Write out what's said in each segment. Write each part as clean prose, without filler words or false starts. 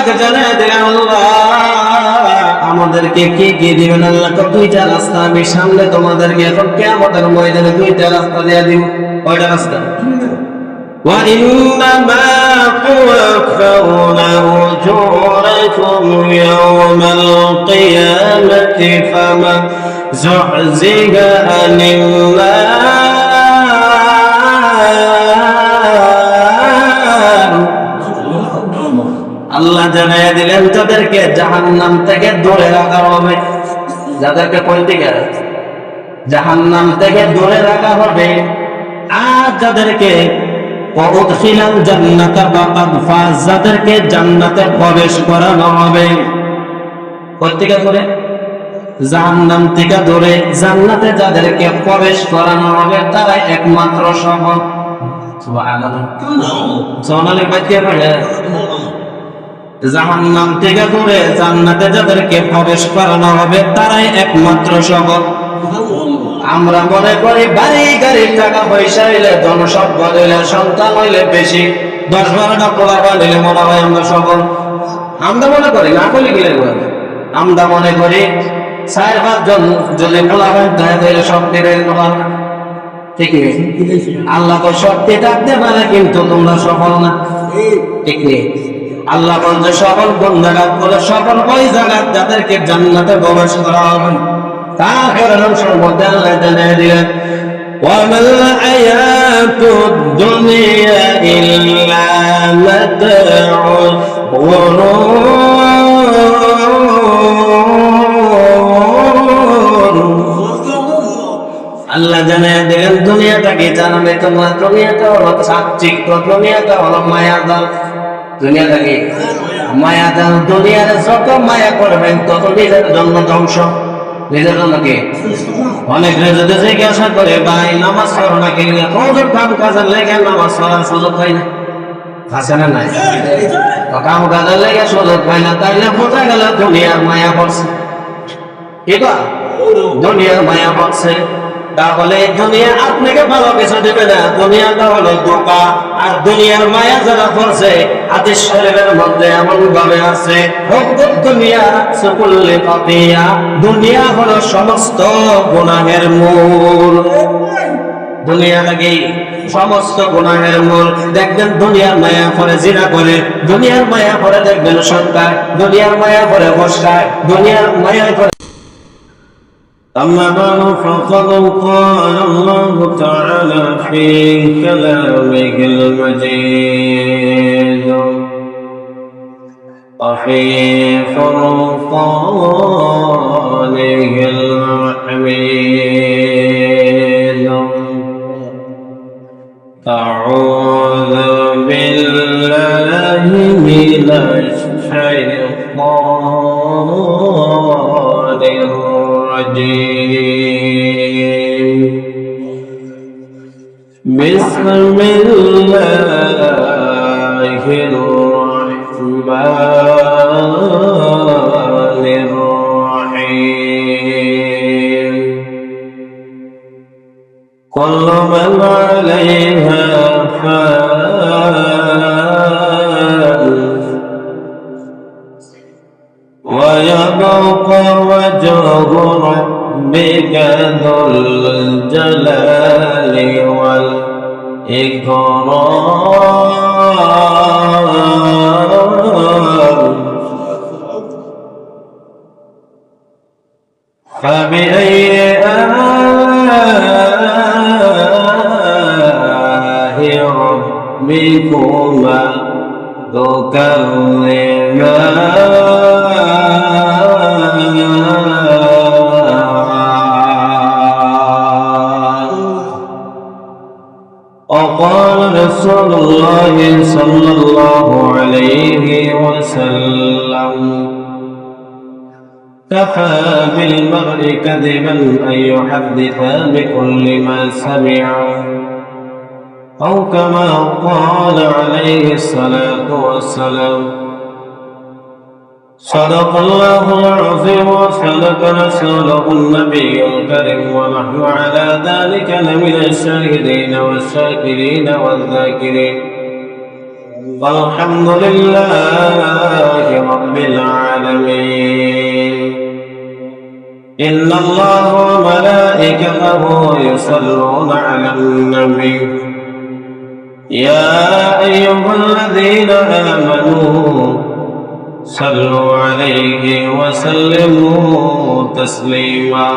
আল্লাহকে জানায় দিলেন, আল্লাহ আমাদেরকে কি কি দিবেন? আল্লাহ তো দুইটা রাস্তা, আমি সামনে তোমাদেরকে এখন কিয়ামতের ময়দানে দুইটা রাস্তা দিয়ে দিব। কয়টা রাস্তা? وَإِنَّمَا تُوَفَّوْنَ أُجُورَكُمْ يَوْمَ الْقِيَامَةِ فَمَنْ زُحْزِحَ عَنِ النَّارِ আল্লাহ জানাইয়া দিলেন তাদেরকে জাহান্নাম থেকে দূরে রাখা হবে। যাদেরকে কোন দিকে? জাহান্নাম থেকে দূরে রাখা হবে। আর যাদেরকে ওয়াদখিলাল জান্নাতা ফাকাদ ফাজ, যাদেরকে জান্নাতে প্রবেশ করানো হবে। কোন দিকে দূরে? জাহান্নাম থেকে দূরে। জান্নাতে যাদেরকে প্রবেশ করানো হবে তারাই একমাত্র সফল। সুবহানাল্লাহ। সোনালি বাচ্চা পড়ে জাহান্নাম থেকে দূরে জান্নাতে যাদেরকে প্রবেশ করানো হবে তারাই একমাত্র সফল। আমরা মনে করি বাড়ি গাড়ি টাকা পয়সা হইলে, জনসম্পদ হইলে, সন্তান হইলে, বেশি 10-12টা পোলাপান হইলে মনে হয় আমরা সফল। আমরা মনে করি, না বলি গেলে আমরা মনে করি 4-5 জন যদি পোলাপান তাহলে সব দিলে ঠিক নেই। আল্লাহ তো সত্যি থাকতে পারে কিন্তু তোমরা সফল না, ঠিক নেই। আল্লাহ বলছে সফল কোন জায়গায়? বলে সফল ওই জায়গায় যাদেরকে জান্নাতে প্রবেশ করা হবে। তারপরে রসুল মধ্যে আল্লাহ জানিয়ে দিলেন, ওয়ামাল হায়াতুদ দুনিয়া ইল্লা মাতাউল গুরুর। আল্লাহ জানিয়ে দিলেন দুনিয়াটা কি জানাবে তোমরা? দুনিয়াটা হলো চাকচিক্য, দুনিয়াটা হলো মায়াজাল। দুনিয়াটা কি? মায়াজাল। দুনিয়ার যত মায়া করবেন তত নিজের জন্য ধ্বংস। নিজের জন্য কি? অনেক যদি জিজ্ঞাসা করে ভাই নামাজ পড়ো না কি? কত কাম কাজের লেগে নামাজ পড়ার সুযোগ পাই না, আছে না নাই? কাম কাজের লেগে সুযোগ পাই না, তাইলে বোঝা গেল দুনিয়ার মায়া পড়ছে। ঠিক আছে, দুনিয়ার মায়া পড়ছে। তাহলে দুনিয়া আপনাকে ভালো কিছু দেবে না, দুনিয়াটা হলো ধোঁকা। আর দুনিয়ার মায়া যারা পড়ছে হাদিস শরীফের মধ্যে এমন ভাবে আছে, দুনিয়া সুকুল্লি খাতিয়া, দুনিয়া হলো সমস্ত গুনাহের মূল। দুনিয়া নাকি সমস্ত গুনাহের মূল। দেখবেন দুনিয়ার মায়া পড়ে জিনা করে, দুনিয়ার মায়া পড়ে দেখবেন সরকার, দুনিয়ার মায়া পড়ে বসকার, দুনিয়ার মায়া পড়ে। أما بعد فقد قال الله تعالى في كلامه المجيد وفي فرقانه المحميد. أعوذ بالله من الشيطان الرجيم. بسم الله الرحمن الرحيم. كل من عليها فان ويبقى وجه ربك ذو الجلال والإكرام. فبأي آلاء ربكما تكذبان. وقال رسول الله صلى الله عليه وسلم كفى بالمرء كذبا أن يحدث بكل ما سمع، أو كما قال عليه الصلاة والسلام. صدق الله العظيم وصدق رسوله النبي الكريم، ونحن على ذلك لمن الشاهدين والشاكرين والذاكرين. والحمد لله إن الله وملائكته يصلون على النبي يا أيها الذين آمنوا صلوا عليه وسلموا تسليما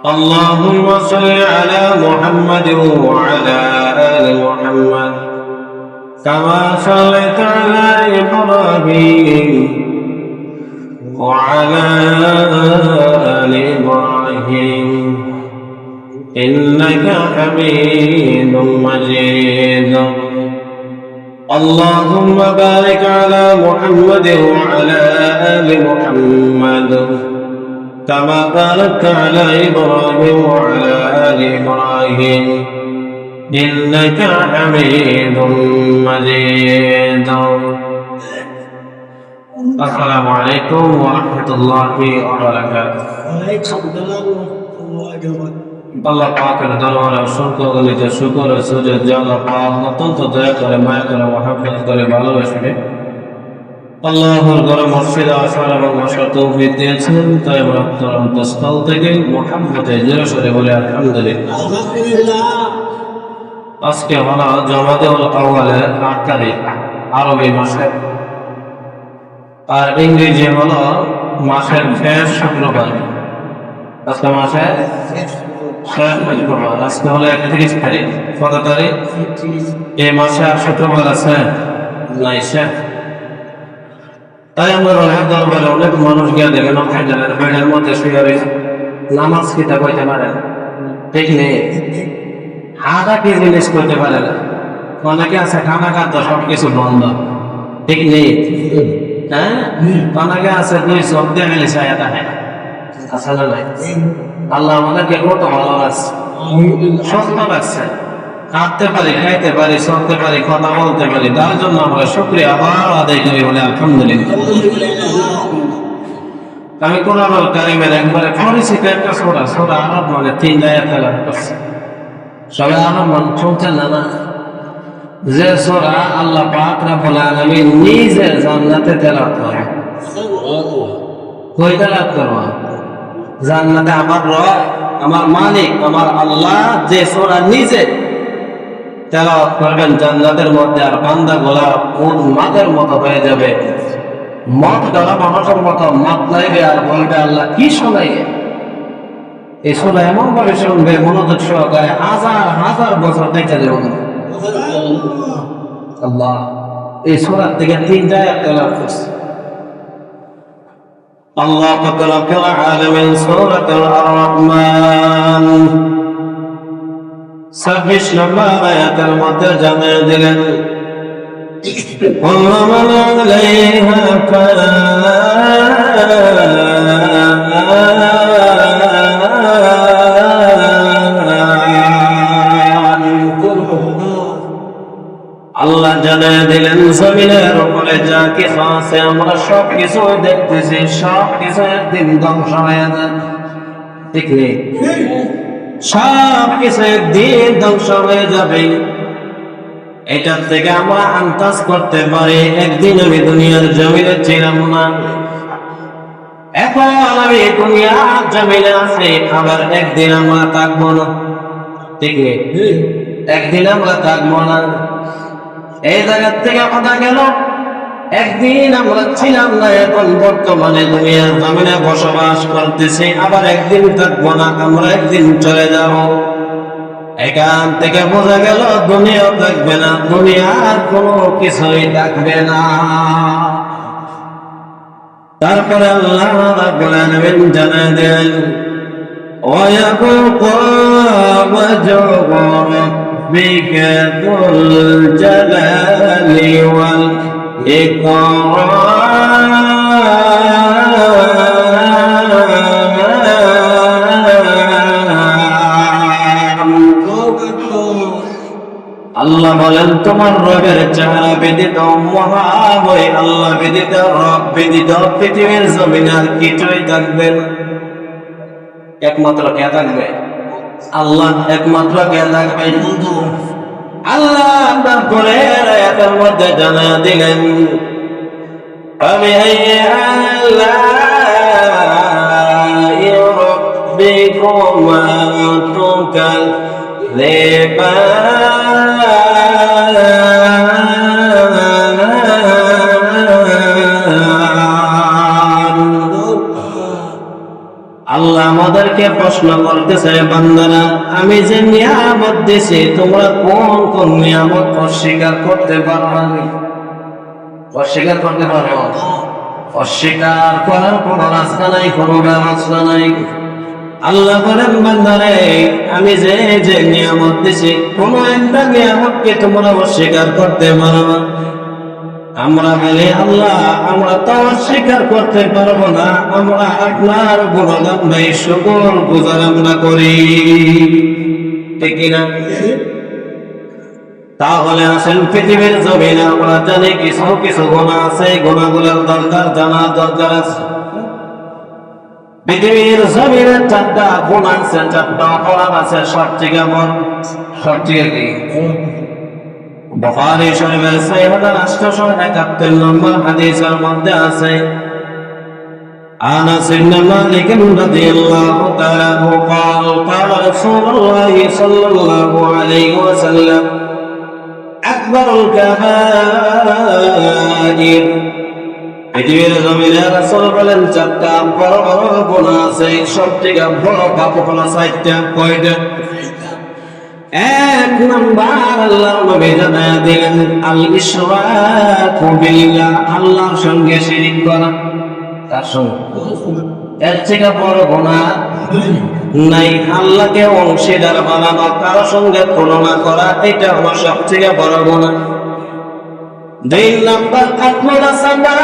اللهم صل على محمد وعلى آل محمد كما صليت على إبراهيم وعلى آل إبراهيم إنك حميد مجيد اللهم بارك على محمد وعلى آل محمد كما باركت على إبراهيم وعلى آل إبراهيم إنك حميد مجيد السلام عليكم ورحمة الله وبركاته আল্লাহ পাকের দরবারে অসংখ্য গণিত শুকর ও সুজুদ যে আল্লাহ পাক অত্যন্ত দয়া করে মায়া করে মহব্বত করে ভালোবাসে আল্লাহর ঘরে মসজিদে আসার এবং বসার তৌফিক দিয়েছেন তাই আমরা অন্তঃস্থল থেকে মুহাম্মদে জোরে বলে আলহামদুলিল্লাহ। আজকে হলো জমাদেউল আউয়ালের ৮ তারিখ আরবি মাসে, আর ইংরেজি হলো মাসের শেষ শুক্রবার। আজকে মাসের শেষ শুক্রবার, আজকে হলো ৩১ তারিখ। কত তারিখ? এই মাসে আর শুক্রবার আছে নাই শেষ। তাই আমরা রোজার দরবারে অনেক মানুষ গিয়ে দেখেন হাজারের বেড়ের মধ্যে শুয়ে রয়েছে, নামাজ কিতা কইতে পারে না, ঠিক নেই, হাঁটা কি জিনিস করতে পারে না। অনেকে আছে খানা খাদ্য সবকিছু বন্ধ, ঠিক নেই, হ্যাঁ। অনেকে আছে 2 চোখ দিয়ে মিলে ছায়া থাকে না, আসলে নাই। আল্লাহ আমাদেরকে কত ভালো লাগছে, সুস্থ লাগছে, হাঁটতে পারি, খাইতে পারি, চলতে পারি, কথা বলতে পারি, তার জন্য আমরা শুকরিয়া আবার আদায় করি বলে আলহামদুলিল্লাহ। আমি কোরআনুল কারীমের একবারে পরিচিত একটা সূরা আরব, মানে 3 আয়াত তেলাওয়াত করছি। সবাই আরব মানে শুনছেন না? যে সূরা আল্লাহ পাক রব্বুল আলামিন নিজে জান্নাতে তেলাওয়াত করে। কই তেলাওয়াত করব? জান্নাতে আমার রব, আমার মালিক, আমার আল্লাহ যে সূরা নিজে তেলাওয়াত করবেন জান্নাতের মধ্যে, আর বান্দা গোলা মাদের মতো হয়ে যাবে, মত ধরা মানুষের মতো মত লাইবে আর বলবে আল্লাহ কি শোনাই। এই শোনা এমন ভাবে শুনবে মনোযোগ সহকারে, হাজার হাজার বছর দেখে যাবে আল্লাহ। এই সূরার থেকে 3 আয়াত তেলাওয়াত করছে আল্লাহ পাক রব্বুল আলামিন সূরাতুল আর-রহমান 26 নম্বর আয়াতের মধ্যে জানিয়ে দিলেন ومن عليها আল্লাহ জানিয়ে দিলেন জমিনের উপরে যা কিছু আছে আমরা সব কিছু দেখতেছি, সব কিছু একদিন ধ্বংস হয়ে যাবে, ঠিক নেই? সব কিছু একদিন ধ্বংস হয়ে যাবে, এটার থেকে আমরা আন্দাজ করতে পারি একদিন আমি দুনিয়ার জমিনে ছিলাম না, এখন আমি দুনিয়ার জমিনে আছি, আবার একদিন আমরা থাকবো না, ঠিক নেই? একদিন আমরা থাকবো না। এই জায়গার থেকে কথা গেল একদিন আমরা ছিলাম না, এখন বর্তমানে দুনিয়ার জমিনে বসবাস করতেছি, আবার একদিন থাকবো না, আমরা একদিন চলে যাব। এখান থেকে বোঝা গেল দুনিয়া থাকবে না, দুনিয়ার কোনো কিছুই থাকবে না। তারপরে আল্লাহ রাব্বুল আলামিন জানায় দেন ওয়ায়াবকা ওয়াজহু রাব্বিকা যুল জালালি ওয়াল ইকরাম। আল্লাহ বলেন তোমার রবের চেহারা ব্যতীত, মহাবলী আল্লাহ ব্যতীত, রব ব্যতীত পৃথিবীর জমিনে আর কিছুই থাকবে না। একমাত্র কে থাকবে? আল্লাহ একমাত্র কে থাকবে? আল্লাহ তারপরে আয়াতের মধ্যে জানিয়ে দিলেন فبأي آلاء আল্লাহ আমাদেরকে প্রশ্ন করতেছে, বান্দারা আমি যে নিয়ামত দিছি তোমরা কোন কোন নিয়ামত অস্বীকার করতে পারবে? অস্বীকার করতে পারো? অস্বীকার করার কোনো রাস্তা নাই, কোনো ব্যবস্থা নাই। আল্লাহ বলেন, বান্দারে আমি যে যে নিয়ামত দিছি কোন একটা নিয়ামতকে তোমরা অস্বীকার করতে পারো না। আমরা বলি, আল্লাহ আমরা তো অস্বীকার করতে পারবো না, আমরা আপনার গুণগান ভাই শুকর গুজার আমরা করি, ঠিক কিনা? তাহলে আসেন পৃথিবীর জমিনে আমরা জানি কিছু কিছু গুণা আছে, গুণাগুলোর দরকার জানা দরকার আছে। পৃথিবীর জমিনে 4টা গুণ আছে, 4টা অপরাধ আছে, সব থেকে মন সব থেকে কি? বুখারী শরীফের 6871 নম্বর হাদিসের মধ্যে আছে, আনাস ইবনে মালিক রাদিয়াল্লাহু তাআলা قال قال رسول الله صلى الله عليه وسلم أكبر الكبائر। পৃথিবীর জমিনে রাসূল বলেন 4টা বড় বড় গুনাহ আছে, সবথেকে বড় পাপ হলো 4টা। কয়টা? এক নাম্বার আল্লাহর নবী জানায়া দিলেন, আল ইশরাকু বিল্লাহ, আল্লাহর সঙ্গে শিরিক করা। তার সঙ্গে এর থেকে বড় গুনাহ নাই। আল্লাহকে অংশীদার বানানো, কারো সঙ্গে তুলনা করা, এটা হলো সবথেকে বড় গুনাহ। 2 নাম্বার আত্মনাসাবা,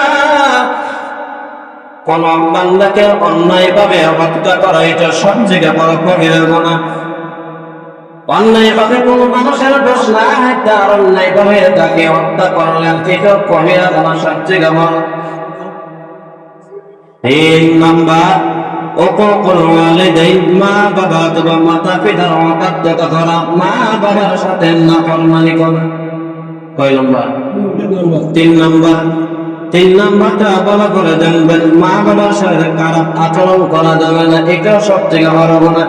কোন বান্দাকে অন্যায়ভাবে হত্যা করা, এটা সবথেকে বড় কবিরা গুনাহ। অন্যায়ভাবে কোন মানুষের দোষ নাই, তার অন্যায়ভাবে তাকে হত্যা করলেন, এটা কবিরা গুনাহ, সবথেকে বড়। 3 নাম্বার উকুকুল ওয়ালিদাইন, মা বাবা অথবা মাতা পিতার অবাধ্যতা করা, মা বাবার সাথে নাফরমানি করা। কয় নাম্বার? 3 নাম্বার। 3 নাম্বারটা ভালো করে জানবেন, মা বাবার সাথে খারাপ আচরণ করা যাবে না, এটাও সবথেকে বড় গুনাহ।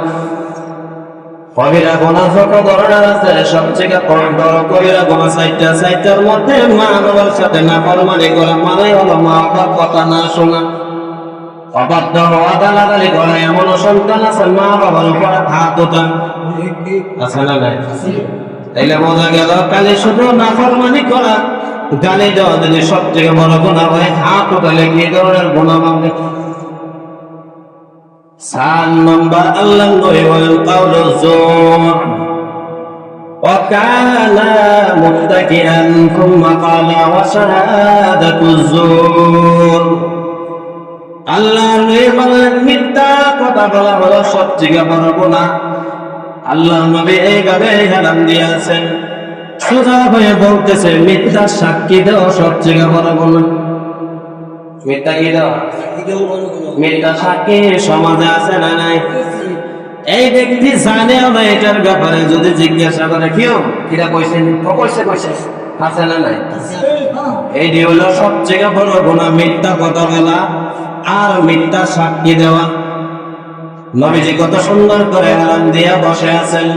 কবিরা গুনাহ ছোট ধরনের আছে, সবথেকে বড় কবিরা গুনাহ 4টা। 4টার মধ্যে মা বাবার সাথে নাফরমানি করা মানে হলো মা বাবার কথা না শোনা, অবাধ্য হওয়া, গালাগালি করা। এমন সন্তান আছে মা বাবার উপর হাত ওঠা, আছে না নাই? তাইলে বোঝা গেল কালে শুধু নাফরমানি করা, গালি দেওয়া যদি সবথেকে বড় গুনাহ হয়, হাত ওঠালে কি ধরনের গুনাহ হবে? 4 নম্বর আল্লাহ নবী বলেন, কাউলুজ জুর, ওয়া কানা মুত্তাকিআন সুম্মা ক্বালা ওয়া শাহাদাতুজ জুর। আল্লাহ নবী বলেন, মিথ্যা কথা বলা হলো সবথেকে বড় গুনাহ। আল্লাহ নবী এইভাবে হারাম দিয়েছেন, সোজা হয়ে বলতেছে, মিথ্যা সাক্ষী দেওয়া সবথেকে বড় গুনাহ। মিথ্যা কি দেওয়া? মিথ্যা সাক্ষী সমাজে আছে না নাই? এই ব্যক্তি জানেও না এটার ব্যাপারে, যদি জিজ্ঞাসা করে কেউ কিরা কইছেন, কইছে আছে না নাই? এইটি হলো সবথেকে বড় গুনাহ, মিথ্যা কথা বলা আর মিথ্যা সাক্ষী দেওয়া। নবীজি কত সুন্দর করে আরাম দিয়া বসে আছেন,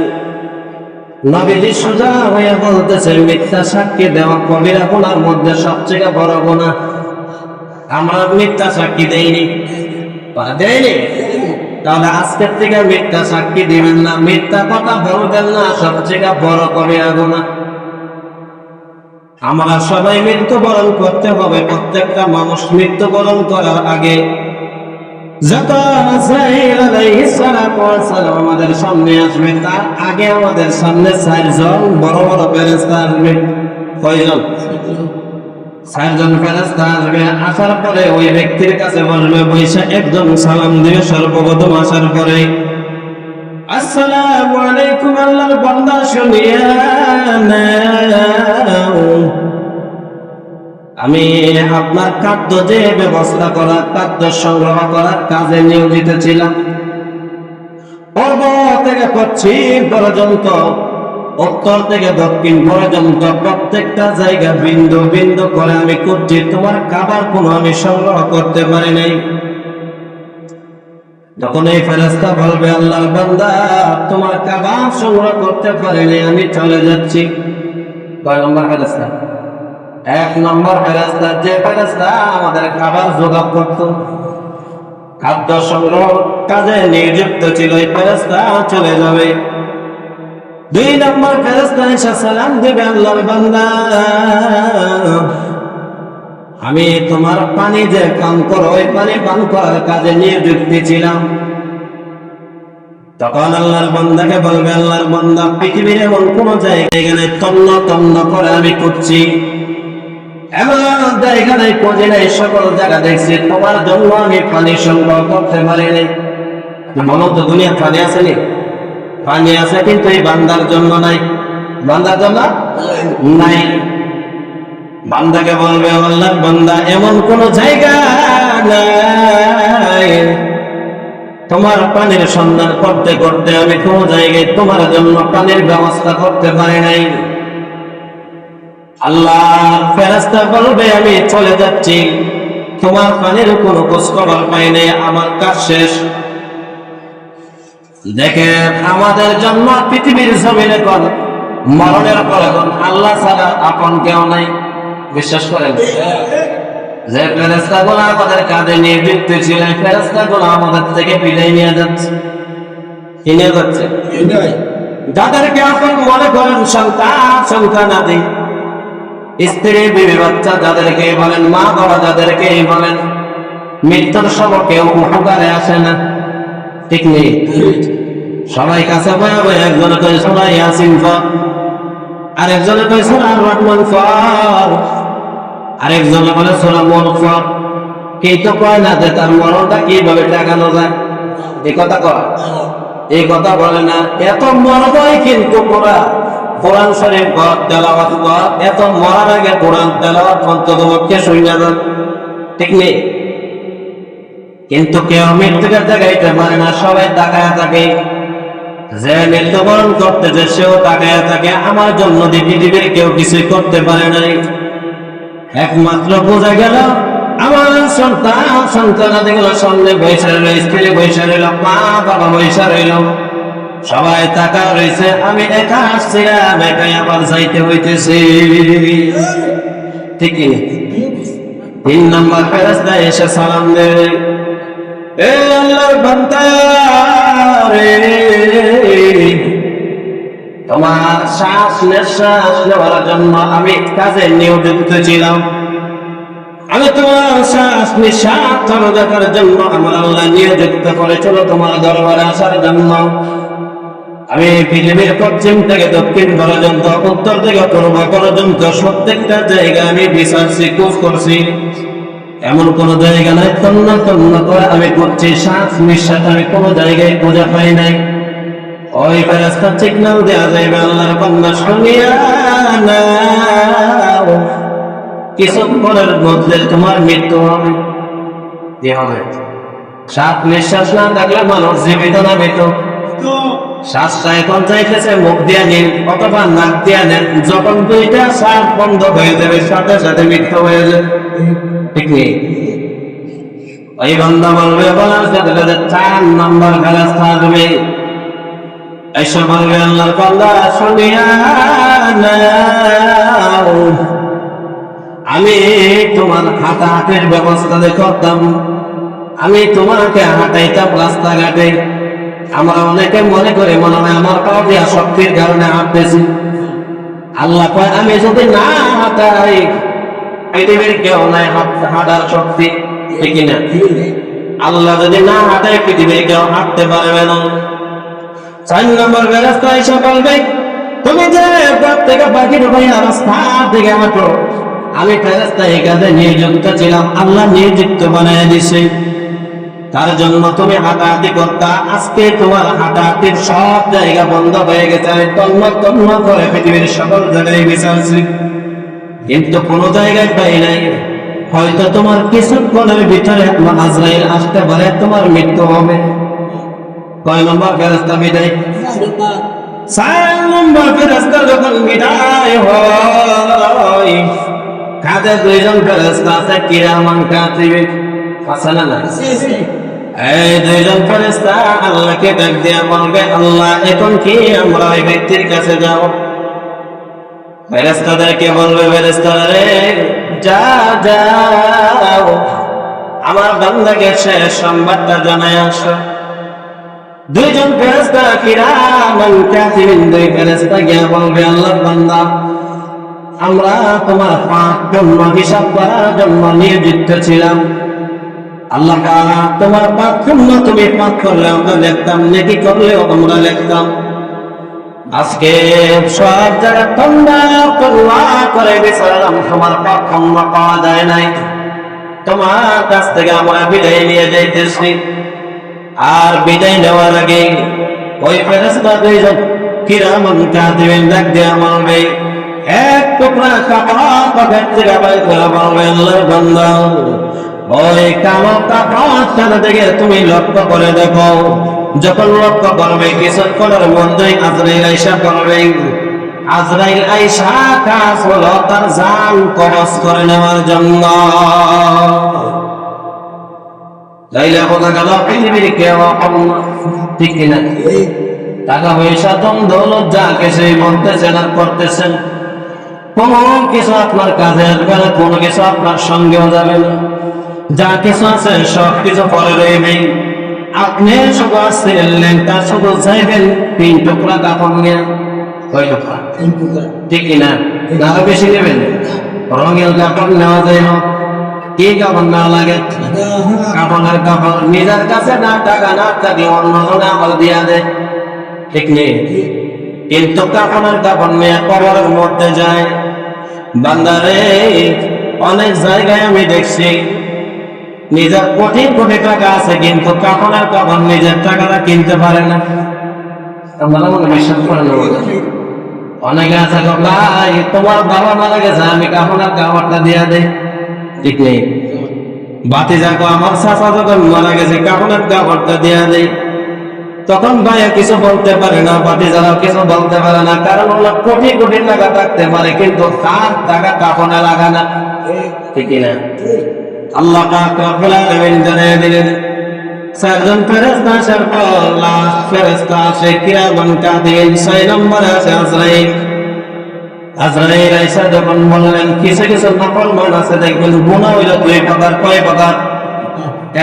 নবীজি সোজা হয়ে বলতেছেন, মিথ্যা সাক্ষী দেওয়া কবিরা গুনার মধ্যে সবথেকে বড় গুনাহ। আমরা মিথ্যা সাক্ষী দেইনি, তাহলে আজকের থেকে মিথ্যা সাক্ষী দিবেন না, মিথ্যা কথা বলবেন না, সবথেকে বড় কবিরা গুনাহ। আমরা সবাই মৃত্যুবরণ করতে হবে। প্রত্যেকটা মানুষ মৃত্যুবরণ করার আগে আমাদের সামনে আসবে, তার আগে আমাদের সামনে 4 জন বড় বড় ফেরেশতা আসবে। কয়জন? 4 জন ফেরেশতা আসবে। আসার পরে ওই ব্যক্তির কাছে বসবে, বৈশা একজন সালাম দিবে সর্বপ্রথম আসার পরে, আসসালামু আলাইকুম, আল্লাহর বান্দা শুনিয়া নাও, আমি আপনার খাদ্য যে ব্যবস্থা করা, খাদ্য সংগ্রহ করার কাজে নিয়োজিত ছিলাম। পূর্ব থেকে পশ্চিম পর্যন্ত, উত্তর থেকে দক্ষিণ পর্যন্ত প্রত্যেকটা জায়গা বিন্দু বিন্দু করে আমি করছি, তোমার খাবার কোনো আমি সংগ্রহ করতে পারি নাই। তখন এই ফেরেশতা বলবে আল্লাহর বান্দা তোমার খাবার সংগ্রহ করতে পারিনি, আমি চলে যাচ্ছি। কয় নম্বর ফেরেশতা? 1 নম্বর ফেরেশতা, যে ফেরেশতা আমাদের খাবার জোগাড় করত, খাদ্য সংগ্রহ কাজে নিযুক্ত ছিল, এই ফেরেশতা চলে যাবে। 2 নম্বর ফেরেশতা এসে সালাম দিবে, আল্লাহর বান্দা আমি তোমার পানি যে পান করো ওই পানি পান করার কাজে নিযুক্ত ছিলাম। তখন আল্লাহর বান্দাকে বলবে আল্লাহর বান্দা পৃথিবীর এমন কোন জায়গায় নেই তন্ন তন্ন করে আমি করছি, এমন জায়গা নেই খোঁজে নেই, সকল জায়গা দেখছি, তোমার জন্য আমি পানি সংগ্রহ করতে পারিনি। বলো তো দুনিয়া পানি আসেনি? পানি আছে কিন্তু এই বান্দার জন্য নাই, বান্দার জন্য নাই। বান্দাকে বলবে আল্লাহর বান্দা এমন কোন জায়গা নাই তোমার পানির সন্ধান করতে করতে আমি কোন জায়গায় তোমার জন্য পানির ব্যবস্থা করতে পারি নাই। আল্লাহ ফেরেশতা বলবে আমি চলে যাচ্ছি, তোমার পানির কোনো খোঁজ খবর পাই নাই, আমার কাজ শেষ। দেখেন আমাদের জন্য পৃথিবীর জমিনে কোন মরণের পরে কোন আল্লাহ ছাড়া আপন কেউ নাই। বিশ্বাস করেন? যে ফেরেশতাগুলো আমাদের কাঁধে নিযুক্ত ছিল, ফেরেশতাগুলো আমাদের থেকে বিদায় নিয়ে যাচ্ছে। কি নিয়ে যাচ্ছে? যাদেরকে আপন মনে করেন সন্তান সন্তানাদি, স্ত্রী বিবি বাচ্চা যাদেরকে বলেন, মা বাবা যাদেরকে বলেন, মৃত্যুর সময় কেউ উপকারে আসে না, ঠিক নেই? সবাই কাছে বয়া বয়া, একজনে কই সূরা ইয়াসিন পড়, আরেকজনে কই সূরা রহমান পড়, আরেকজনে বলে সূরা মুলক পড়। কেউ তো কয় না যে তার মরণটা কিভাবে টাকানো যায়, এই কথা কয়, এই কথা বলে না। এত মরবই কিন্তু কোরআন শরীফ পড়, তেলাওয়াত কর, এত মরার আগে কোরআন তেলাওয়াত অন্ততপক্ষে শুনে যান, ঠিক নেই? কিন্তু কেউ মৃত্যুকে তাকাইতে পারে না, সবাই তাকায় থাকে। যে মৃত্যুবরণ করতেছে সেও তাকায় থাকে, আমার জন্য পৃথিবীর কেউ কিছুই করতে পারে নাই। একমাত্র বোঝা গেল আমার সন্তানাদিগুলো সামনে বৈশা রইল, স্ত্রী বৈশা রইল, মা বাবা বৈশা রইল, সবাই তাকা রয়েছে, আমি একা আসছিলাম, একাই আবার যাইতে হইতেছে, ঠিক কি? 3 নম্বর ফেরেশতা এসে সালাম দেবে, এ আল্লাহর বান্দা রে, তোমার শ্বাস নিঃশ্বাস নেওয়ার জন্য আমি কাজে নিয়োজিত ছিলাম, আমি তোমার শ্বাস নিঃশ্বাস দেখার জন্য আমার আল্লাহ নিয়োজিত করেছিল তোমার দরবারে আসার জন্য। আমি পৃথিবীর পশ্চিম থেকে দক্ষিণ পর্যন্ত, উত্তর থেকে পূর্ব পর্যন্ত প্রত্যেকটা জায়গা আমি বিচারছি, খোঁজ করছি, এমন কোন জায়গা নাই তন্ন তন্ন করে আমি করছি, শ্বাস নিঃশ্বাস আমি কোন জায়গায় খুঁজে পাই নাই। ওই ফেরেশতা সিগন্যাল দেয়া যাইবে, আল্লাহর বান্দা শুনিয়া নাও, কিছুক্ষণের মধ্যে তোমার মৃত্যু হবে। কি হবে? শ্বাস নিঃশ্বাস না থাকলে মানুষ জীবিত না মৃত? শ্বাসটা এখন চাইতেছে মুখ দিয়ে নিন অথবা নাক দিয়ে নেন, যখন 2টা শ্বাস বন্ধ হয়ে যাবে সাথে সাথে মৃত্যু হয়ে যাবে, ঠিক নেই? ওই বান্দা বলবে, বলার সাথে সাথে 4 নম্বর ফেরেশতা আসবে, এসে বলবে আল্লাহর বান্দা শুনিয়া নাও, আমি তোমার হাঁটাহাঁটির ব্যবস্থা করতাম, আমি তোমাকে হাঁটাইতাম রাস্তাঘাটে, আমরা অনেকে মনে করে মনে হয় আমার পা দিয়া শক্তির কারণে হাঁটতেছি। আল্লাহ কয় আমি যদি না হাঁটাই পৃথিবীর কেউ নাই হাঁটার শক্তি, ঠিক না? আল্লাহ যদি না হাঁটাই পৃথিবীর কেউ হাঁটতে পারবে না। 4 নম্বর ফেরেশতা এসে বলবে, তুমি যে প্রত্যেক পাখির ভাইয়া রাস্তা থেকে হাঁটো, আমি ফেরেশতা এই কাজে নিযুক্ত ছিলাম, আল্লাহ নিযুক্ত বানিয়ে দিছে, তার জন্য তুমি হাঁটাহাঁটি করতা। আজকে তোমার হাঁটাহাঁটির সব জায়গা বন্ধ হয়ে গেছে, আমি তন্ন তন্ন করে পৃথিবীর সকল জায়গায় বিচারছি, কিন্তু কোনো জায়গায় পাই নাই। হয়তো তোমার কিছুক্ষণের ভিতরে আজরাইল আসতে পারে, তোমার মৃত্যু হবে। কয় নম্বর ফেরেশতা বিদায়? 4 নম্বর ফেরেশতা যখন বিদায় হয়, কাঁধে 2 জন ফেরেশতা আছে, কিরামান কাতিব, আছে না? এই দুইজন ফেরেশতা আল্লাহকে ডাক দিয়ে বলবে, আল্লাহ এখন কি আমরা ওই ব্যক্তির কাছে যাব? ফেরেশতাদেরকে বলবে, ফেরেশতারা রে যাও আমার বান্দাকে শেষ সংবাদটা জানায় আসো। দুইজন ফেরেশতা কিরামান কাতিবিন, দুই ফেরেশতা গিয়ে বলবে, আল্লাহর বান্দা আমরা তোমার পাপ জন্য হিসাব করার জন্য নিয়োজিত ছিলাম। আল্লাহ তাআলা তোমার পাপ জন্য তুমি পাপ করলে আমরা লিখতাম, নেকি করলেও আমরা লিখতাম। আজকে সব জায়গা তন্ডা করে বিচারলাম, তোমার পাপ ক্ষমা পাওয়া যায় নাই। তোমার কাছ থেকে আমরা বিদায় নিয়ে যাইতেছি। আর বিদায় নেওয়ার আগে ওই ফেরেশতা দুইজন কিরামান কাতিবিন ডাক দিয়ে বলবে, এক টুকরা কাপড় পকেট থেকে বের করে বলবে, আল্লাহর বান্দা ওই কালো কাপড়টা দেখে তুমি লক্ষ্য করে দেখো। যখন লক্ষ্য করবে কিছুক্ষণের মধ্যেই আজরাইল আইসা করবে। আজরাইল আইসা কাজ হলো তার জান কবজ করে নেওয়ার জন্য। লাইলা বোঝা গেল পৃথিবীর কেউ ঠিক কিনা? টাকা পয়সা দম দৌলত যা কিছুই বলতেছেন আর করতেছেন, কোনো কিছু আপনার কাজে আসবে না, কোনো কিছু আপনার সঙ্গেও যাবে না। যা কিছু আছে সব কিছু পরে রইবে। আপনি শুধু আসছিলেন, তার শুধু চাইবেন 3 টুকরা কাপড় নিয়ে। কয় টুকরা? ঠিক কিনা? আরো বেশি নেবেন? রঙের কাপড় নেওয়া যায় না। কি কাপড় নেওয়া লাগে? কাপড়ের কাপড় নিজের কাছে না টাকা না থাকলে অন্যজনে আমল দিয়া দেয়, ঠিক নেই? কিন্তু কাপড়ের কাপড় নিয়ে কবরের মধ্যে যায়। বান্দারে অনেক জায়গায় আমি দেখছি নিজের কোটি কোটি টাকা আছে, কিন্তু কাপড়ের কাপড় নিজের টাকাটা কিনতে পারে না। আমরা মনে বিশ্বাস করে নেব। অনেকে আছে ভাই তোমার বাবা মারা গেছে, আমি কাপড়ের কাপড়টা দিয়া দেই, ঠিক নেই? বাতি যাকো আমার চাচা যখন মারা গেছে কাপড়ের কাপড়টা দিয়া দেই, তখন ভাইয়া কিছু বলতে পারে না, বাতি যারা কিছু বলতে পারে না। কারণ হলো কোটি কোটি টাকা থাকতে পারে, কিন্তু তার টাকা কাপড়ে লাগা না, ঠিক না? আল্লাহ পাক রব্বুল আলামিন জানিয়ে দিলেন, 4 জন ফেরেশতা আসার পর লাস্ট ফেরেশতা আসে কিরামান কাতিবিন, 6 নম্বরে আছে আজরাইল। আজরাইল আইসা যখন বললেন কিছু কিছু নাফরমান আছে দেখবেন গুনাহ হইল 2 প্রকার। কয় প্রকার?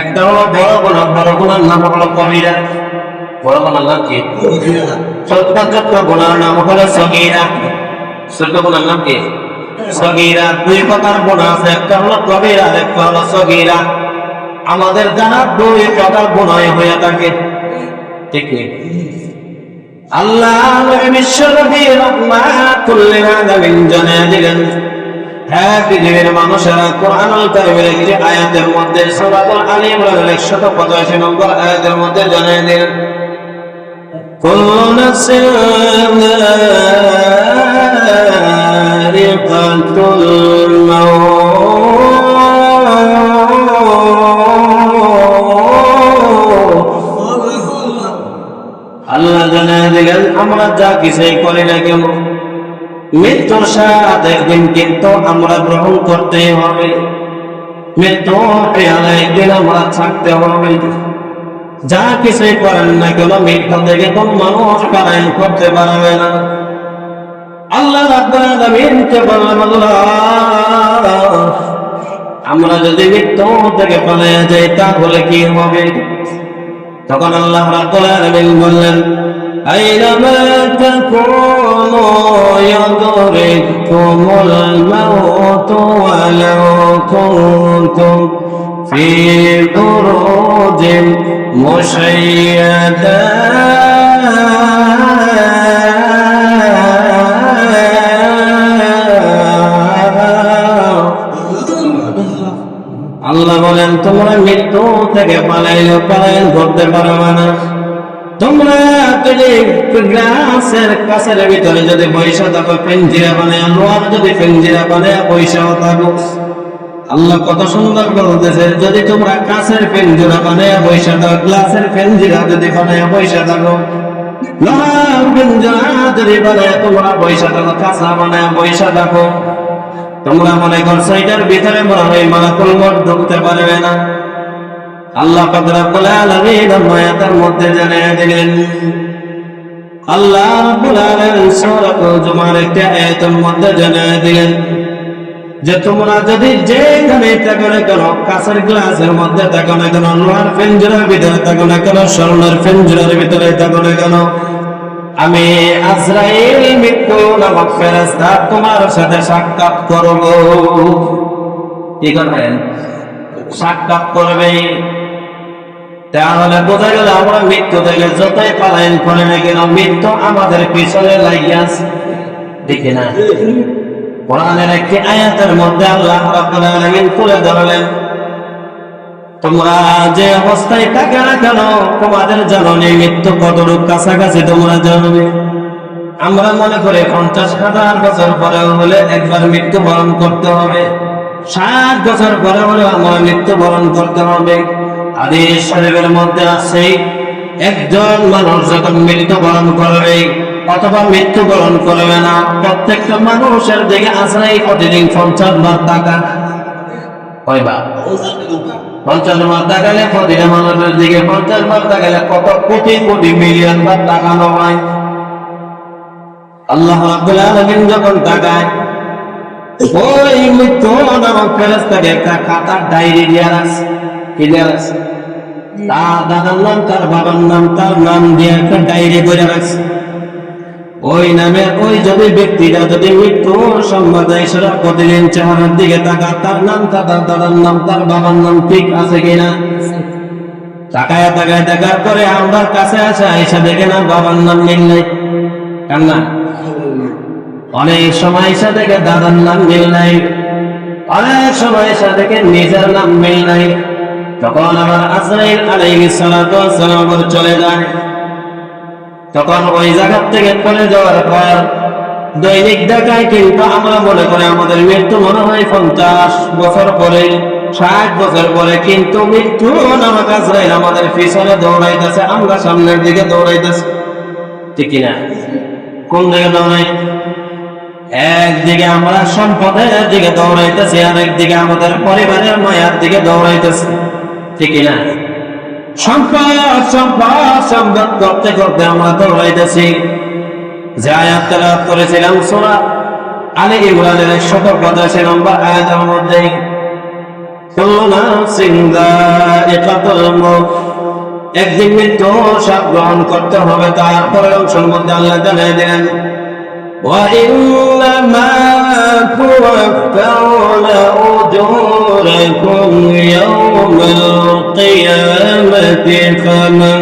একটা হলো বড় গুনাহ, বড় গুনাহর নাম হলো কবিরা। বড় গুনাহর নাম কি? ছোট ছোট গুনাহর নাম হলো সগীরা। ছোট গুনাহর নাম কি? সগীরা। 2 প্রকার গুনাহ আছে, একটা হলো কবিরা, একটা হলো সগীরা। আমাদের জানা 2 প্রকার গুনাহ হয়ে থাকে, ঠিক নেই? আল্লাহ নবী বিশ্বনবী রাহমাতুল লিল আলামিন জানিয়ে দিলেন, হ্যাঁ পৃথিবীর মানুষেরা কোরআনুল কারীমের একটি আয়াতের মধ্যে সূরাতুল আলী ইমরানের 185 নম্বর আয়াতের মধ্যে জানিয়ে দিলেন, কুল্লু নাফসিন যায়িকাতুল মাউত। আল্লাহ জানিয়ে দিলেন আমরা যা কিছুই করি না কেন মৃত্যুর স্বাদ একদিন কিন্তু আমরা গ্রহণ করতেই হবে। মৃত্যু পেয়ালা একদিন আমরা থাকতে হবে। যা কিছুই করেন না কেন মৃত্যু থেকে কোন মানুষ পলায়ন করতে পারবে না। আল্লাহ রাব্বুল আলামিনকে বললাম, আল্লাহ আমরা যদি মৃত্যু থেকে পালিয়ে যাই তাহলে কি হবে? তখন আল্লাহ রাব্বুল আলামিন বললেন, আইনামা তাকুনু ইয়াদরিকুমুল মাউতু ওয়ালাউ কুনতুম ফি বুরুজিন মুশাইয়াদা। আল্লাহ বলেন তোমরা মৃত্যু থেকে পালাইলেও পলায়ন করতে পারবে না। তোমরা গ্লাসের কাছের ভিতরে যদি পয়সা থাকো, পিঞ্জিরা বানায় লোহার যদি পিঞ্জিরা বানায় পয়সাও থাকো। আল্লাহ কত সুন্দর বলতেছে, যদি তোমরা কাছের পিঞ্জিরা বানায় পয়সা থাকো, গ্লাসের পিঞ্জিরা যদি বানায় পয়সা থাকো, লোহার পিঞ্জিরা যদি বানায় তোমরা পয়সা থাকো, কাঁচা বানায় পয়সা থাকো, তোমরা মনে করছো এটার ভিতরে মনে হয় মালাকুল মউত ঢুকতে পারবে না। আল্লাহ পাক রব্বুল আলামিন আয়াতের মধ্যে জানিয়ে দিলেন, আল্লাহ রাব্বুল আলামিন সূরাতুল জুমার একটা আয়াতের মধ্যে জানিয়ে দিলেন যে তোমরা যদি যেখানে থাকো না কেন, কাঁচের গ্লাসের মধ্যে থাকো না কেন, লোহার পিঞ্জরার ভিতরে থাকো না কেন, স্বর্ণের পিঞ্জরার ভিতরে থাকো না কেন, আমি আজরাইল মৃত্যু নামক ফেরেশতা তোমার সাথে সাক্ষাৎ করব। কি করবেন? সাক্ষাৎ করবে। তাহলে বোঝা গেল আমরা মৃত্যু থেকে যতই পালায়ন করে না কেন, মৃত্যু আমাদের পিছনে লাগিয়ে আছে, ঠিক না? কোরআনের একটি আয়াতের মধ্যে আল্লাহ রাব্বুল আলামিন তুলে ধরলেন, তোমরা যে অবস্থায় থাকো না কেন, তোমাদের জাননি মৃত্যু কতটুকু কাছাকাছি তোমরা জানবে। আমরা মনে করি 50,000 বছর পরে হলে একবার মৃত্যুবরণ করতে হবে, 60 বছর পরে হলে আমরা মৃত্যুবরণ করতে হবে। হাদিস শরীফের মধ্যে আছে, একজন মানুষ যখন মৃত্যুবরণ করবে অথবা মৃত্যুবরণ করবে না, প্রত্যেকটা মানুষের দিকে আজরাইল প্রতিদিন 50 বার তাকায়। কয়বার? 50 বার তাকালে প্রতিটা মানুষের দিকে 50 বার তাকালে কত কোটি কোটি মিলিয়ন বার তাকানো হয়। আল্লাহ রাব্বুল আলামিন যখন তাকায়, ওই মৃত্যু নামক ফেরেশতাকে একটা খাতার ডায়েরি দিয়ে রাখছে। কি দিয়ে রাখছে? তার দাদার নাম, তার বাবার নাম, তার নাম দিয়ে একটা ডায়েরি করে রাখছে। ওই নামে ওই যদি ব্যক্তিরা যদি মৃত্যুর সংবাদ এসে প্রতিদিন চেহারার দিকে তাকা, তার নাম, তার দাদার নাম, তার বাবার নাম ঠিক আছে কিনা, তাকায় তাকায় দেখার পরে আমার কাছে আসে, আইসা দেখে না বাবার নাম মিল নাই, কার না? অনেক সময় এসে দেখে দাদার নাম মিল নাই, অনেক সময় এসে দেখে নিজের নাম মিল নাই। তখন আমার আজরাইল আলাইহিস সালাতু ওয়াস সালাম চলে যায়। তখন ওই জায়গা থেকে চলে যাওয়ার পর দৈনিক দেখায়, কিন্তু আমরা মনে করি আমাদের মৃত্যু মনে হয় 50 বছর পরে, 60 বছর পরে, কিন্তু মৃত্যু নামক আজরাইল আমাদের পিছনে দৌড়াইতেছে, আমরা সামনের দিকে দৌড়াইতেছি, ঠিক কিনা? কোন দিকে দৌড়াই? একদিকে আমরা সম্পদের দিকে দৌড়াইতেছি, আর একদিকে আমাদের পরিবারের মায়ার দিকে দৌড়াইতেছি, ঠিক কিনা? সম্পদ সম্পদ সম্পদ করতে করতে আমরা দৌড়াইতেছি। যে আয়াত তেলাওয়াত করেছিলাম সূরা আলে ইমরানের 185 নম্বর আয়াতের মধ্যে, কুল্লু নাফসিন যায়িকাতুল মাউত, একদিন মৃত্যু স্বাদ গ্রহণ করতে হবে। তারপরে অংশের মধ্যে আল্লাহ জানিয়ে দিলেন, وَإِنَّمَا تُوَفَّوْنَ أُجُورَكُمْ يَوْمَ الْقِيَامَةِ فَمَنْ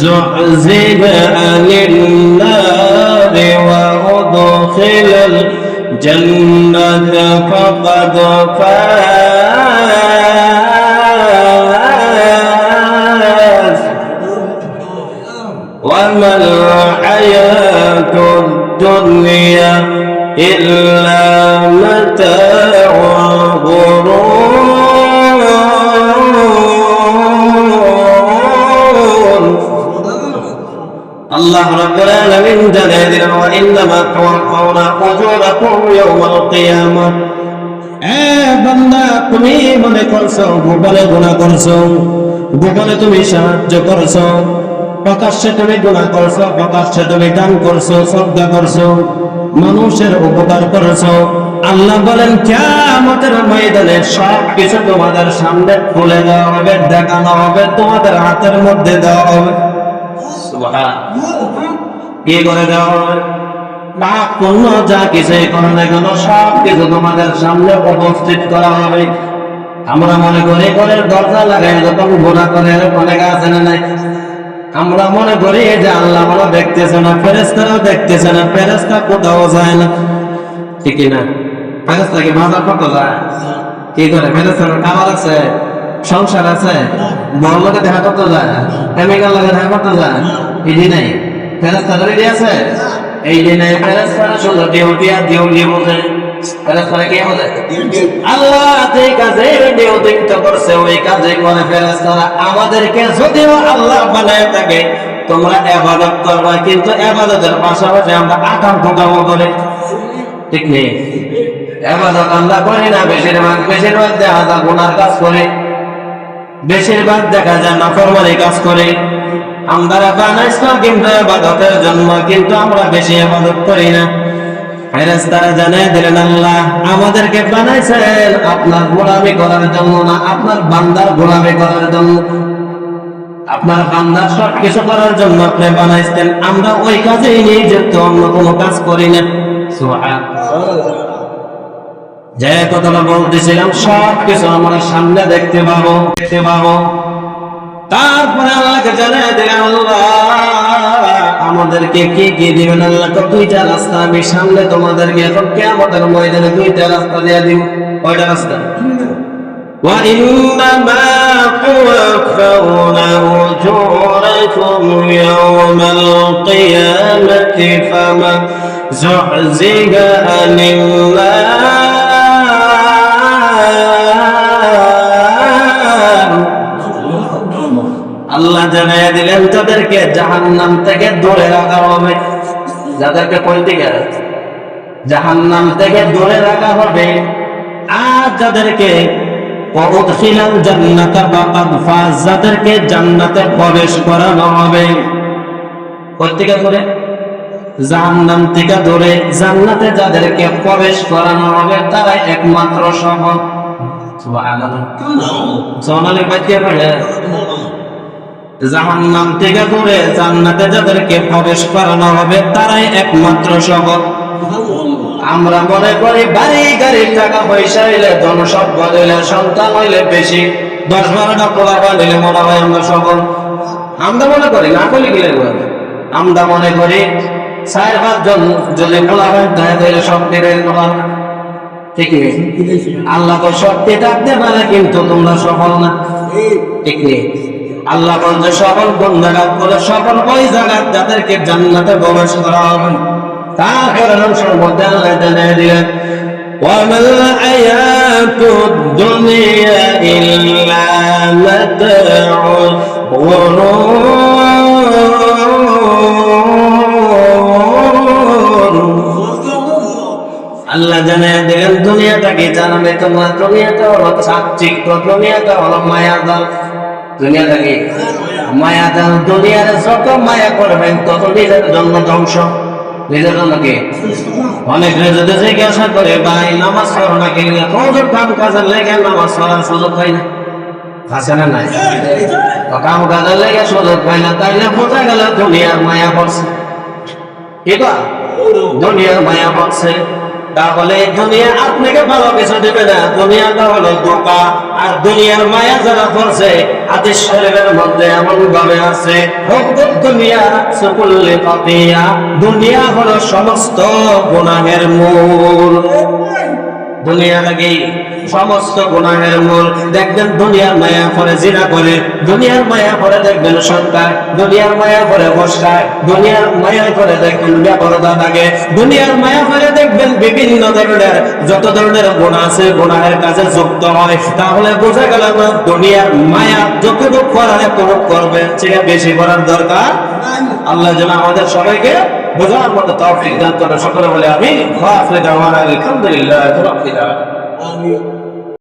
زُحْزِحَ عَنِ النَّارِ وَأُدْخِلَ الْجَنَّةَ فَقَدْ فَازَ وَمَا الْحَيَاةُ الدُّنْيَا إِلَّا مَتَاعُ الغُرُورِ। আল্লাহ রাব্বুল আলামিন জানিয়ে দিলেন, وَإِنَّمَا تُوَفَّوْنَ أُجُورَكُمْ يَوْمَ الْقِيَامَةِ। বান্দা, তুমি মনে করছো গোপনে গুনাহ করছো, গোপনে তুমি সাহায্য করছো, প্রকাশ্যে তুমি গুনাহ করছো, প্রকাশ্যে তুমি দান করছো, শ্রদ্ধা করছো, মানুষের উপকার করছো। আল্লাহ বলেন কিয়ামতের ময়দানে সব কিছু তোমাদের সামনে খুলে দেওয়া হবে, দেখানো হবে, তোমাদের হাতের মধ্যে দেওয়া হবে। সুবহানাল্লাহ। কি করে দেওয়া হবে? পাপ পুণ্য যা কিছুই করো না কেন সব কিছু তোমাদের সামনে উপস্থিত করা হবে। আমরা মনে করি ঘরের দরজা লাগাই যখন গুনাহ করে, অনেক আছে না নাই? আমরা মনে করি যে আল্লাহ বলা দেখতেছে না, ফেরেশতারাও দেখতেছে না, ফেরেশতা কোথাও যায় না, ঠিক না? ফেরেশতা কি বাজার করতে যায়? কি করে? ফেরেশতার খাবার আছে, সংসার আছে, বড় লোকে দেখা করতে যায়, প্রেমিকার লোকে দেখা করতে যায়, এই নাই। ফেরেশতার রেডি আছে, এই যে নাই। ফেরেশতারা শুধু ডিউটিয়া ডিউটি বোঝে। ফেরেশতারা কি বোঝে? আল্লাহ যে কাজে নিয়োজিত করছে ওই কাজে করে ফেরেশতারা। আমাদেরকে যদিও আল্লাহ বানায় থাকে তোমরা ইবাদত করবা, কিন্তু ইবাদতের পাশাপাশি আমরা আকাম কুকামও করি, ঠিক নেই? ইবাদত আমরা করি না, বেশিরভাগ দেখা যায় গুনার কাজ করি। বেশিরভাগ দেখা যায় নাফরমানি কাজ করে। আমরা বানাইছো কিন্তু ইবাদতের জন্য, কিন্তু আমরা বেশি ইবাদত করি না। ফেরেশতারা জানিয়ে দিলেন, আল্লাহ আমাদেরকে বানাইছেন আপনার গোলামি করার জন্য না, আপনার বান্দার গোলামি করার জন্য। আপনার বান্দার সব কিছু করার জন্য আপনি বানাইছেন, আমরা ওই কাজেই নিয়োজিত, অন্য কোনো কাজ করি না। সুবহানাল্লাহ। যে কথাটা বলতেছিলাম সব কিছু আমরা সামনে দেখতে পাবো। তারপরে আল্লাহকে জানিয়ে দিলেন, আল্লাহ আমাদেরকে কি কি দিবেন? আল্লাহ তো দুইটা রাস্তা আমি সামনে তোমাদেরকে এখন কিয়ামতের ময়দানে দুইটা রাস্তা দিয়ে দিব। কয়টা রাস্তা? وَإِنَّمَا تُوَفَّوْنَ أُجُورَكُمْ يَوْمَ الْقِيَامَةِ فَمَنْ زُحْزِحَ عَنِ النَّارِ। আল্লাহ জানিয়ে দিলেন তাদেরকে জাহান্নাম থেকে দূরে রাখা হবে। যাদেরকে কোন দিকে? জাহান্নাম থেকে দূরে রাখা হবে। আর যাদেরকে ওয়াদখিলাল জান্নাতা ফাকাদ ফাজ, যাদেরকে জান্নাতে প্রবেশ করানো হবে। কোন দিকে দূরে? জাহান্নাম থেকে দূরে। জান্নাতে যাদেরকে প্রবেশ করানো হবে তারাই একমাত্র সফল। সুবহানাল্লাহ। সোনালি বাচ্চা পড়ে জাহান্নাম থেকে দূরে জান্নাতে যাদেরকে প্রবেশ করানো হবে তারাই একমাত্র সফল। আমরা মনে করি বাড়ি গাড়ি টাকা পয়সা হইলে, ধন সম্পদ হইলে, সন্তান হইলে, বেশি 10-12টা পোলাপান হইলে মনে হয় আমরা সফল। আমরা মনে করি, না করলে কি লাগবে? আমরা মনে করি 4-5 জন যদি পোলাপান তাহলে সব দিলে ঠিক নেই। আল্লাহ তো শক্তি থাকতে পারে কিন্তু তোমরা সফল না, ঠিক নেই। আল্লাহ বলছে সফল কোন জায়গা? বলে সফল ওই জায়গা যাদেরকে জান্নাতে প্রবেশ করা হবে। তারপরে রসুল মধ্যে আল্লাহ জানিয়ে দিলেন, ওয়ামাল হায়াতুদ দুনিয়া ইল্লা মাতাউল গুরুর। আল্লাহ জানিয়ে দিলেন দুনিয়াটা কি জানাবে তোমরা? দুনিয়াটা হলো চাকচিক্য, দুনিয়াটা হলো মায়াজাল। দুনিয়াটা কি? মায়াজাল। দুনিয়ার যত মায়া করবেন তত নিজের জন্য ধ্বংস। নিজের জন্য কি? অনেক যদি জিজ্ঞাসা করে ভাই নামাজ পড়ো না কেন? তোদের কাম কাজের লেগে নামাজ পড়ার সুযোগ হয় না, আছে না নাই? কাম কাজের লেগে সুযোগ হয় না, তাইলে বোঝা গেল দুনিয়ার মায়া পড়ছে। এবার দুনিয়ার মায়া পড়ছে, তাহলে দুনিয়া আপনাকে ভালো কিছু দেবে না। দুনিয়াটা হলো ধোঁকা। আর দুনিয়ার মায়া যারা পড়ছে হাদিস শরীফের মধ্যে এমন ভাবে আছে, দুনিয়া সুকুল্লি খাতিয়া, দুনিয়া হলো সমস্ত গুনাহের মূল। দুনিয়া লাগি সমস্ত গুনাহের মূল। দেখবেন দুনিয়ার মায়া করে জিনা করে, দুনিয়ার মায়া করে দেখবেন সন্তান, দুনিয়ার মায়া করে বসকায়, দুনিয়ার মায়া করে দেখবেন ব্যাপারতা থাকে, দুনিয়ার মায়া করে দেখবেন বিভিন্ন ধরনের যত ধরনের গুনাহ আছে গুনাহের কাজে যুক্ত হয়। তাহলে বোঝা গেল না দুনিয়ার মায়া যতটুকু করার এতটুকু করবে, সেটা বেশি করার দরকার। আল্লাহ যেন আমাদের সবাইকে বোঝার মতো তৌফিক দান করেন। সকলে বলে আমিন। ওয়া আখিরু দাওয়ানা আলহামদুলিল্লাহি রাব্বিল আলামিন।